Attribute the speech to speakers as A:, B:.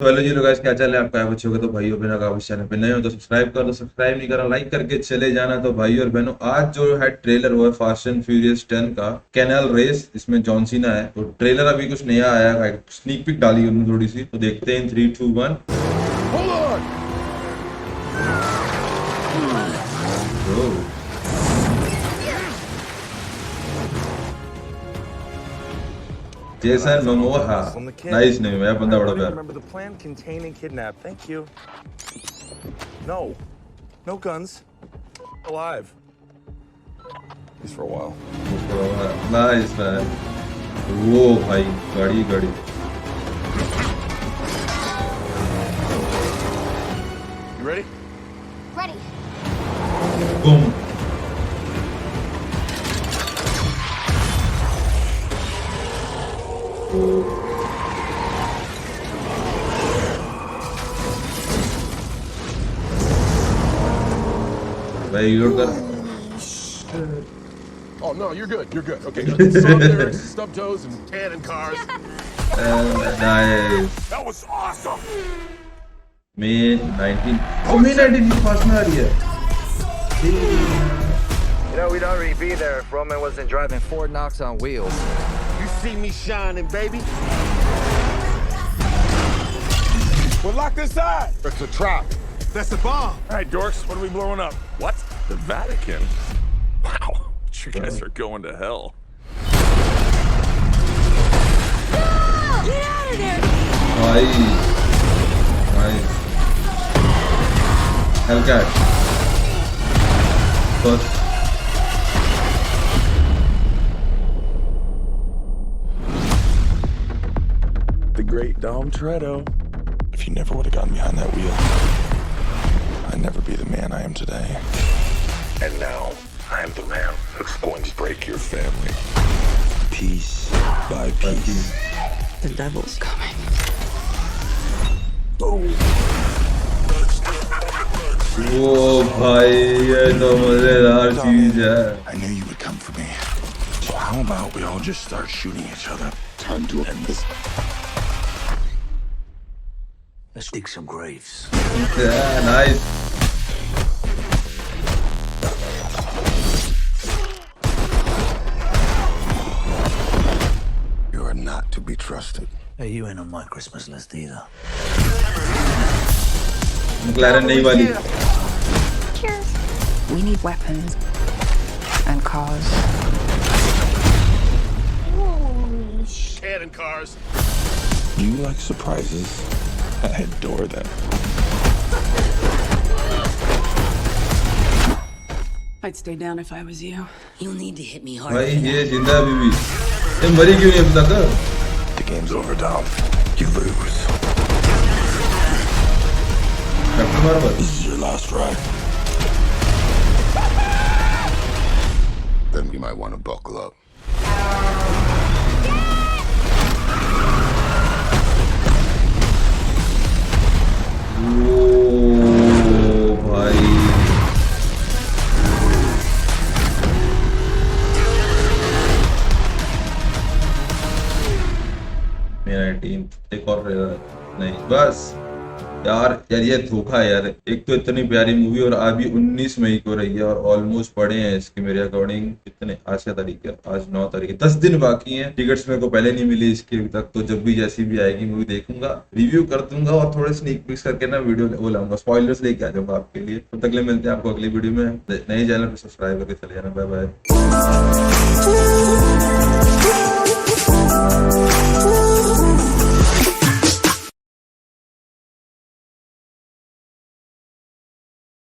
A: तो हेलो जी लोग, गाइस क्या चल है आपका? बच्चों का तो भाइयों बहनों का चैनल पे नए हो तो सब्सक्राइब कर दो, सब्सक्राइब नहीं करा लाइक करके चले जाना। तो भाई और बहनों, आज जो है ट्रेलर हुआ है फास्ट एंड फ्यूरियस 10 का कैनल रेस, इसमें जॉन सीना है। तो ट्रेलर अभी कुछ नया आया है, स्नीक पिक डाली उन्होंने थोड़ी सी, तो देखते हैं। 3 2 1 जेसन मोमोहा, नाइस नेम है, बंदा बड़ा प्यारा।
B: Remember the plan? Contain and kidnap. Thank you. No. No guns. Alive. At least for a while.
A: Nice man. वो भाई गाड़ी गाड़ी
B: You ready?
C: Ready.
A: बूम। भाई लोड कर।
D: Oh no, you're good. You're good. Okay, stop lyrics, stub toes, and cannon cars.
A: Nice.
D: That was awesome.
A: मे 19 ओ मे 19 की fast में आ रही है।
E: You know, we'd already be there if Roman wasn't driving Ford Knox on wheels.
D: You see me shining, baby. Well, lock this side. It's a trap. That's a bomb. All right, dorks, what are we blowing up? What? The Vatican? Wow, you guys are going to hell.
C: Get out of there!
A: भाई भाई Hellcat बस।
D: The great Dom Toretto. If you never would have gotten behind that wheel, I'd never be the man I am today. And now, I am the man who's going to break your family. Piece by piece.
F: The devil's coming.
A: वो भाई ये तो मजेदार चीज है।
D: I knew you would come for me. So how about we all just start shooting each other? Time to end this.
F: Let's dig some graves.
A: Nice.
D: You are not to be trusted.
F: Hey, you ain't on my Christmas list either.
A: McLaren नहीं वाली।
C: Cheers.
G: We need weapons and cars.
D: Cannon cars. Do you like surprises? I adore them.
G: I'd stay down if I was you.
F: You need to hit me hard.
A: भाई ये जिंदा अभी भी, ये मरी क्यों नहीं अभी तक?
D: The game's over, Dom. You lose.
A: Captain मार बस।
D: This is your last ride. Then we might want to buckle up.
A: ओ भाई मेरा टीम एक और नहीं बस। यार ये धोखा है यार। एक तो इतनी प्यारी मूवी और अभी 19 मई को रही है और ऑलमोस्ट पड़े हैं इसके मेरे अकॉर्डिंग कितने, आज क्या तारीख है? आज 9 तारीख है। 10 दिन बाकी हैं। टिकट्स मेरे को पहले नहीं मिली इसके अभी तक। तो जब भी जैसी भी आएगी मूवी देखूंगा, रिव्यू कर दूंगा और थोड़े स्नीक पिक्स करके ना वीडियो वो लाऊंगा, स्पॉयलर्स लेके आ जाऊंगा आपके लिए। तब तक ले मिलते हैं आपको अगली वीडियो में। नए चैनल पर सब्सक्राइब करके चले जाना। Bye bye.